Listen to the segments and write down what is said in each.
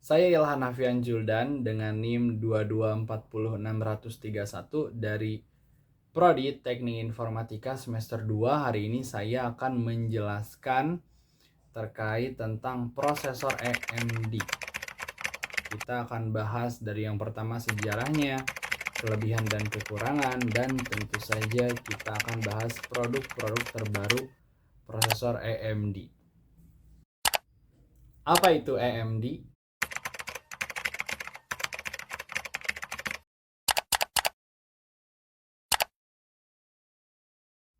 Saya Ilhan Nafian Juldan dengan NIM 2240631 dari Prodi Teknik Informatika semester 2. Hari ini saya akan menjelaskan terkait tentang prosesor AMD. Kita akan bahas dari yang pertama sejarahnya, kelebihan dan kekurangan, dan tentu saja kita akan bahas produk-produk terbaru prosesor AMD. Apa itu AMD?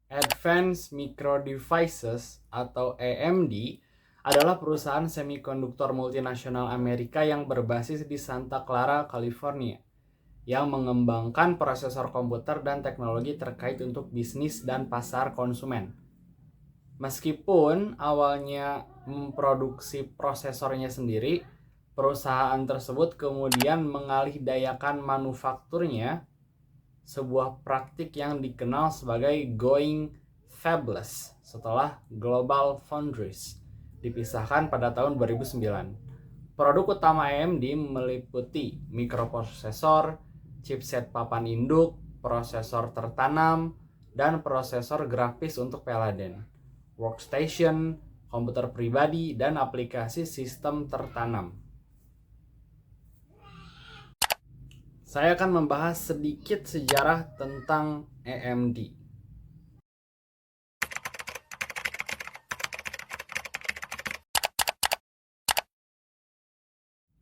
Advanced Micro Devices atau AMD adalah perusahaan semikonduktor multinasional Amerika yang berbasis di Santa Clara, California, yang mengembangkan prosesor komputer dan teknologi terkait untuk bisnis dan pasar konsumen. Meskipun awalnya memproduksi prosesornya sendiri, perusahaan tersebut kemudian mengalihdayakan manufakturnya, sebuah praktik yang dikenal sebagai going fabless setelah GlobalFoundries dipisahkan pada tahun 2009. Produk utama AMD meliputi mikroprosesor, chipset papan induk, prosesor tertanam, dan prosesor grafis untuk PLADEN, workstation, komputer pribadi, dan aplikasi sistem tertanam. Saya akan membahas sedikit sejarah tentang AMD.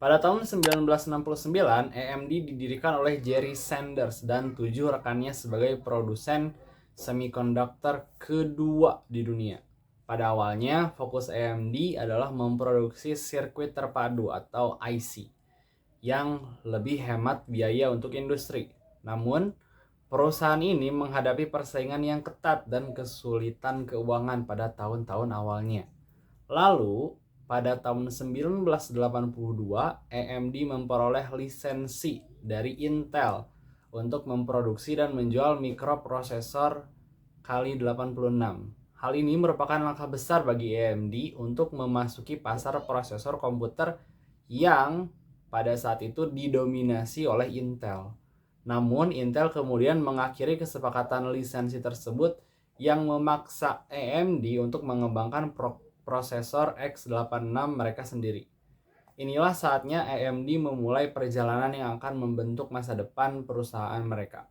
Pada tahun 1969, AMD didirikan oleh Jerry Sanders dan 7 rekannya sebagai produsen semikonduktor kedua di dunia. Pada awalnya, fokus AMD adalah memproduksi sirkuit terpadu atau IC yang lebih hemat biaya untuk industri. Namun, perusahaan ini menghadapi persaingan yang ketat dan kesulitan keuangan pada tahun-tahun awalnya. Lalu, pada tahun 1982, AMD memperoleh lisensi dari Intel untuk memproduksi dan menjual mikroprosesor x86. Hal ini merupakan langkah besar bagi AMD untuk memasuki pasar prosesor komputer yang pada saat itu didominasi oleh Intel. Namun, Intel kemudian mengakhiri kesepakatan lisensi tersebut yang memaksa AMD untuk mengembangkan prosesor x86 mereka sendiri. Inilah saatnya AMD memulai perjalanan yang akan membentuk masa depan perusahaan mereka.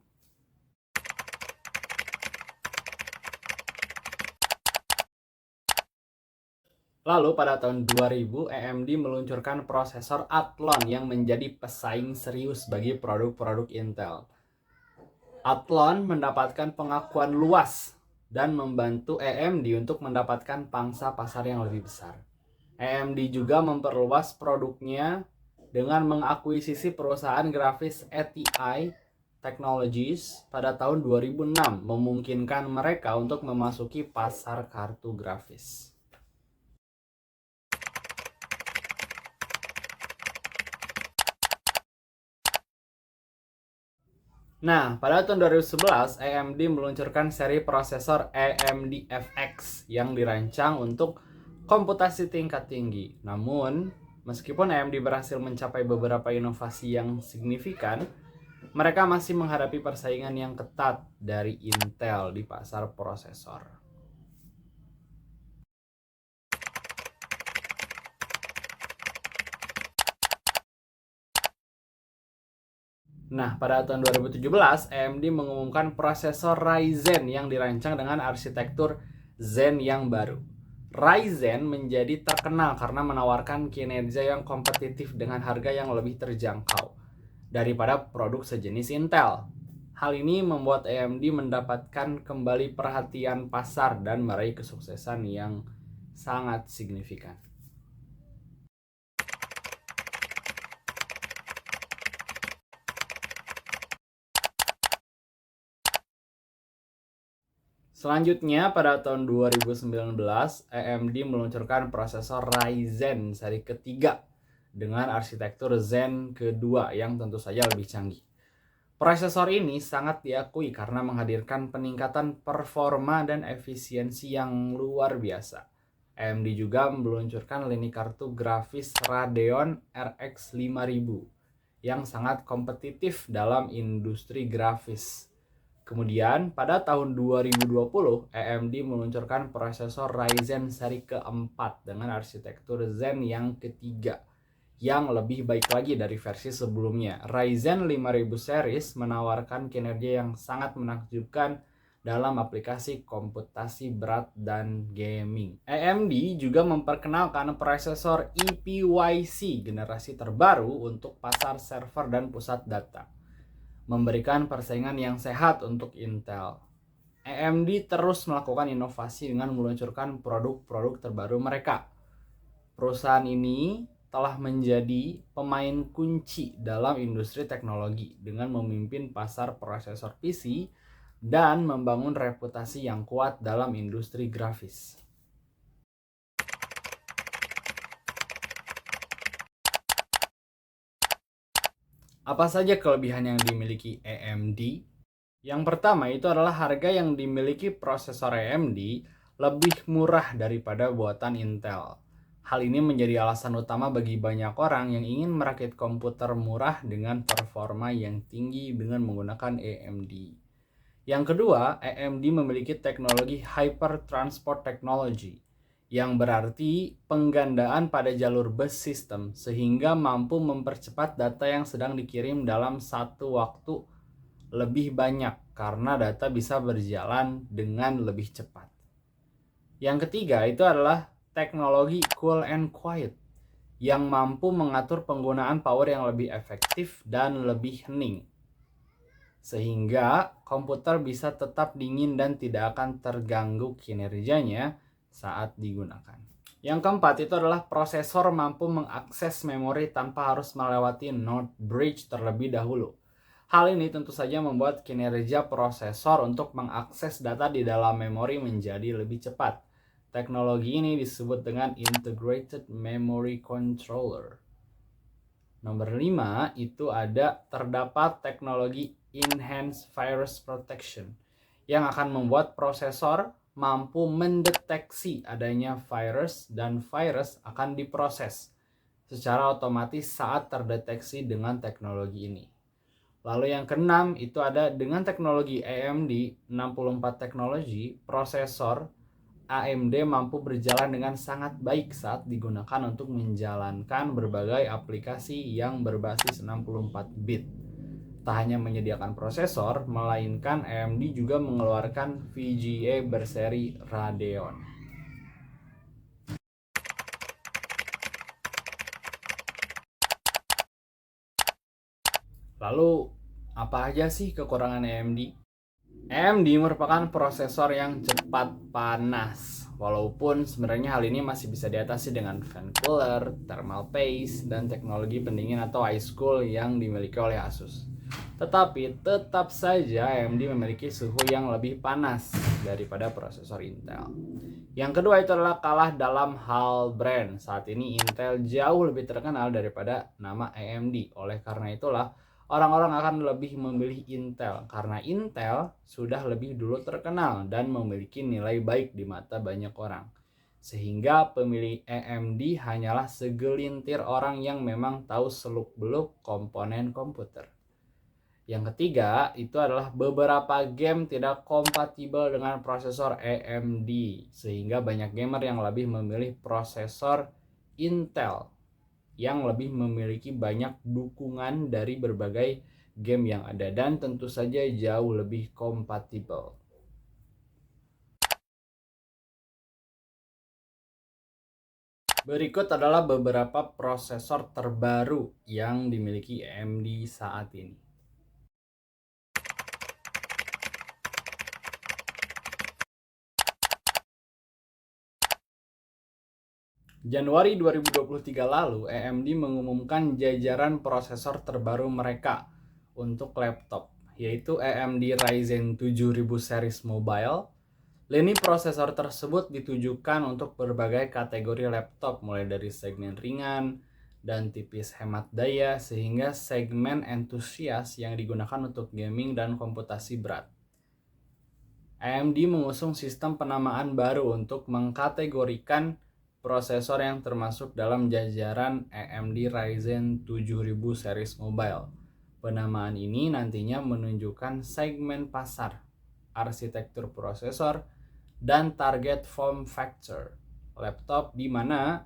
Lalu pada tahun 2000, AMD meluncurkan prosesor Athlon yang menjadi pesaing serius bagi produk-produk Intel. Athlon mendapatkan pengakuan luas dan membantu AMD untuk mendapatkan pangsa pasar yang lebih besar. AMD juga memperluas produknya dengan mengakuisisi perusahaan grafis ATI Technologies pada tahun 2006, memungkinkan mereka untuk memasuki pasar kartu grafis. Nah, pada tahun 2011, AMD meluncurkan seri prosesor AMD FX yang dirancang untuk komputasi tingkat tinggi. Namun, meskipun AMD berhasil mencapai beberapa inovasi yang signifikan, mereka masih menghadapi persaingan yang ketat dari Intel di pasar prosesor. Nah, pada tahun 2017, AMD mengumumkan prosesor Ryzen yang dirancang dengan arsitektur Zen yang baru. Ryzen menjadi terkenal karena menawarkan kinerja yang kompetitif dengan harga yang lebih terjangkau daripada produk sejenis Intel. Hal ini membuat AMD mendapatkan kembali perhatian pasar dan meraih kesuksesan yang sangat signifikan. Selanjutnya, pada tahun 2019, AMD meluncurkan prosesor Ryzen seri ketiga dengan arsitektur Zen kedua yang tentu saja lebih canggih. Prosesor ini sangat diakui karena menghadirkan peningkatan performa dan efisiensi yang luar biasa. AMD juga meluncurkan lini kartu grafis Radeon RX 5000 yang sangat kompetitif dalam industri grafis. Kemudian pada tahun 2020, AMD meluncurkan prosesor Ryzen seri keempat dengan arsitektur Zen yang ketiga yang lebih baik lagi dari versi sebelumnya. Ryzen 5000 series menawarkan kinerja yang sangat menakjubkan dalam aplikasi komputasi berat dan gaming. AMD juga memperkenalkan prosesor EPYC generasi terbaru untuk pasar server dan pusat data, memberikan persaingan yang sehat untuk Intel. AMD terus melakukan inovasi dengan meluncurkan produk-produk terbaru mereka. Perusahaan ini telah menjadi pemain kunci dalam industri teknologi dengan memimpin pasar prosesor PC dan membangun reputasi yang kuat dalam industri grafis. Apa saja kelebihan yang dimiliki AMD? Yang pertama itu adalah harga yang dimiliki prosesor AMD lebih murah daripada buatan Intel. Hal ini menjadi alasan utama bagi banyak orang yang ingin merakit komputer murah dengan performa yang tinggi dengan menggunakan AMD. Yang kedua, AMD memiliki teknologi Hyper Transport Technology, yang berarti penggandaan pada jalur bus system sehingga mampu mempercepat data yang sedang dikirim dalam satu waktu lebih banyak karena data bisa berjalan dengan lebih cepat. Yang ketiga itu adalah teknologi Cool and Quiet yang mampu mengatur penggunaan power yang lebih efektif dan lebih hening, sehingga komputer bisa tetap dingin dan tidak akan terganggu kinerjanya saat digunakan. Yang keempat itu adalah prosesor mampu mengakses memori tanpa harus melewati NOT bridge terlebih dahulu. Hal ini tentu saja membuat kinerja prosesor untuk mengakses data di dalam memori menjadi lebih cepat. Teknologi ini disebut dengan Integrated Memory Controller. Nomor 5 itu terdapat teknologi Enhanced Virus Protection yang akan membuat prosesor mampu mendeteksi adanya virus dan virus akan diproses secara otomatis saat terdeteksi dengan teknologi ini. Lalu yang keenam itu dengan teknologi AMD 64 Technology, prosesor AMD mampu berjalan dengan sangat baik saat digunakan untuk menjalankan berbagai aplikasi yang berbasis 64 bit. Tak hanya menyediakan prosesor, melainkan AMD juga mengeluarkan VGA berseri Radeon. Lalu, apa aja sih kekurangan AMD? AMD merupakan prosesor yang cepat panas. Walaupun sebenarnya hal ini masih bisa diatasi dengan fan cooler, thermal paste, dan teknologi pendingin atau ice cool yang dimiliki oleh Asus. Tetapi tetap saja AMD memiliki suhu yang lebih panas daripada prosesor Intel. Yang kedua itu adalah kalah dalam hal brand. Saat ini Intel jauh lebih terkenal daripada nama AMD. Oleh karena itulah orang-orang akan lebih memilih Intel karena Intel sudah lebih dulu terkenal dan memiliki nilai baik di mata banyak orang. Sehingga pemilih AMD hanyalah segelintir orang yang memang tahu seluk-beluk komponen komputer. Yang ketiga itu adalah beberapa game tidak kompatibel dengan prosesor AMD sehingga banyak gamer yang lebih memilih prosesor Intel yang lebih memiliki banyak dukungan dari berbagai game yang ada dan tentu saja jauh lebih kompatibel. Berikut adalah beberapa prosesor terbaru yang dimiliki AMD saat ini. Januari 2023 lalu, AMD mengumumkan jajaran prosesor terbaru mereka untuk laptop, yaitu AMD Ryzen 7000 series mobile. Lini prosesor tersebut ditujukan untuk berbagai kategori laptop, mulai dari segmen ringan dan tipis hemat daya, sehingga segmen entusias yang digunakan untuk gaming dan komputasi berat. AMD mengusung sistem penamaan baru untuk mengkategorikan prosesor yang termasuk dalam jajaran AMD Ryzen 7000 series mobile. Penamaan ini nantinya menunjukkan segmen pasar, arsitektur prosesor, dan target form factor laptop di mana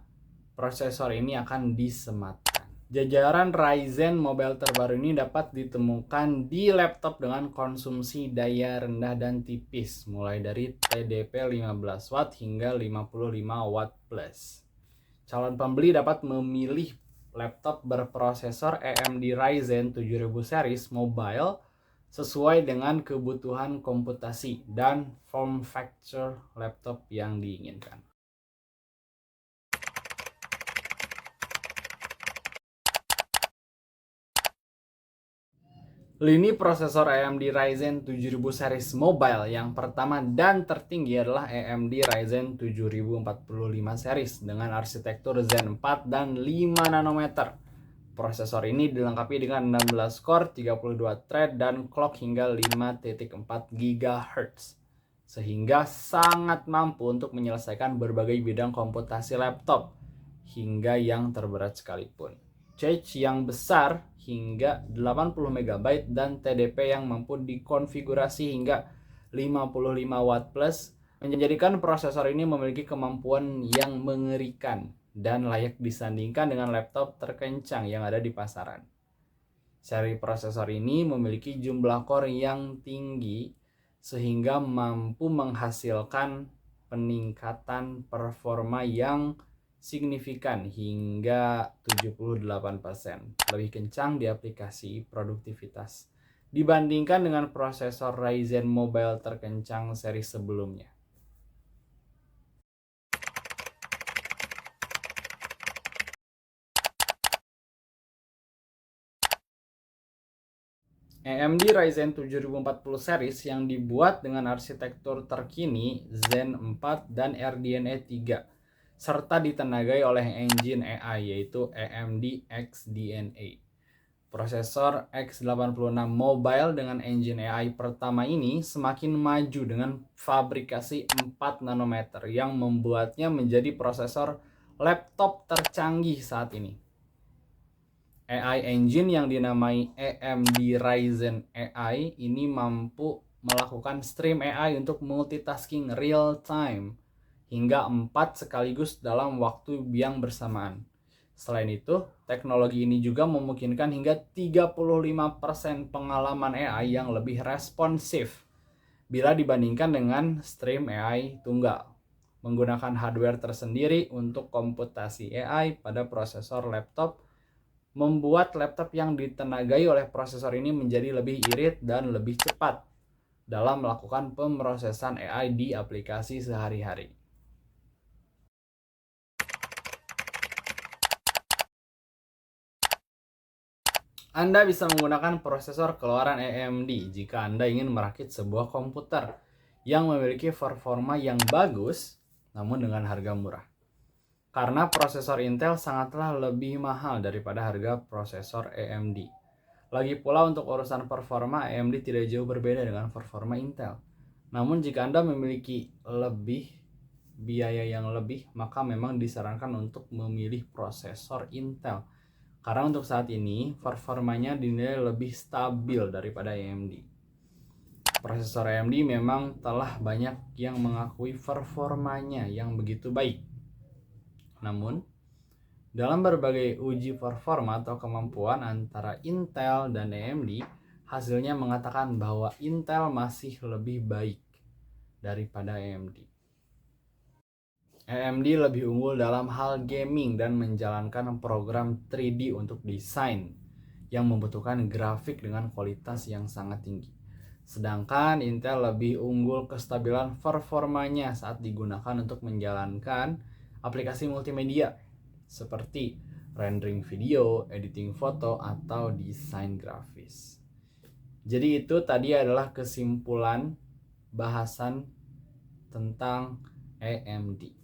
prosesor ini akan disematkan. Jajaran Ryzen mobile terbaru ini dapat ditemukan di laptop dengan konsumsi daya rendah dan tipis, mulai dari TDP 15 Watt hingga 55 Watt plus. Calon pembeli dapat memilih laptop berprosesor AMD Ryzen 7000 series mobile sesuai dengan kebutuhan komputasi dan form factor laptop yang diinginkan. Lini prosesor AMD Ryzen 7000 series mobile yang pertama dan tertinggi adalah AMD Ryzen 7045 series dengan arsitektur Zen 4 dan 5 nanometer. Prosesor ini dilengkapi dengan 16 core, 32 thread, dan clock hingga 5.4 GHz. Sehingga sangat mampu untuk menyelesaikan berbagai bidang komputasi laptop, hingga yang terberat sekalipun. Cache yang besar hingga 80 MB dan TDP yang mampu dikonfigurasi hingga 55 Watt plus menjadikan prosesor ini memiliki kemampuan yang mengerikan dan layak disandingkan dengan laptop terkencang yang ada di pasaran. Seri prosesor ini memiliki jumlah core yang tinggi sehingga mampu menghasilkan peningkatan performa yang signifikan hingga 78%, lebih kencang di aplikasi produktivitas dibandingkan dengan prosesor Ryzen mobile terkencang seri sebelumnya. AMD Ryzen 7040 series yang dibuat dengan arsitektur terkini Zen 4 dan RDNA 3 serta ditenagai oleh engine AI yaitu AMD XDNA. Prosesor X86 mobile dengan engine AI pertama ini semakin maju dengan fabrikasi 4 nanometer yang membuatnya menjadi prosesor laptop tercanggih saat ini. AI engine yang dinamai AMD Ryzen AI ini mampu melakukan stream AI untuk multitasking real time hingga 4 sekaligus dalam waktu yang bersamaan. Selain itu, teknologi ini juga memungkinkan hingga 35% pengalaman AI yang lebih responsif bila dibandingkan dengan stream AI tunggal. Menggunakan hardware tersendiri untuk komputasi AI pada prosesor laptop membuat laptop yang ditenagai oleh prosesor ini menjadi lebih irit dan lebih cepat dalam melakukan pemrosesan AI di aplikasi sehari-hari. Anda bisa menggunakan prosesor keluaran AMD jika Anda ingin merakit sebuah komputer yang memiliki performa yang bagus namun dengan harga murah. Karena prosesor Intel sangatlah lebih mahal daripada harga prosesor AMD. Lagi pula untuk urusan performa, AMD tidak jauh berbeda dengan performa Intel. Namun jika Anda memiliki biaya yang lebih, maka memang disarankan untuk memilih prosesor Intel. Karena untuk saat ini, performanya dinilai lebih stabil daripada AMD. Prosesor AMD memang telah banyak yang mengakui performanya yang begitu baik. Namun, dalam berbagai uji performa atau kemampuan antara Intel dan AMD, hasilnya mengatakan bahwa Intel masih lebih baik daripada AMD. AMD lebih unggul dalam hal gaming dan menjalankan program 3D untuk desain yang membutuhkan grafik dengan kualitas yang sangat tinggi. Sedangkan Intel lebih unggul kestabilan performanya saat digunakan untuk menjalankan aplikasi multimedia seperti rendering video, editing foto, atau desain grafis. Jadi itu tadi adalah kesimpulan bahasan tentang AMD.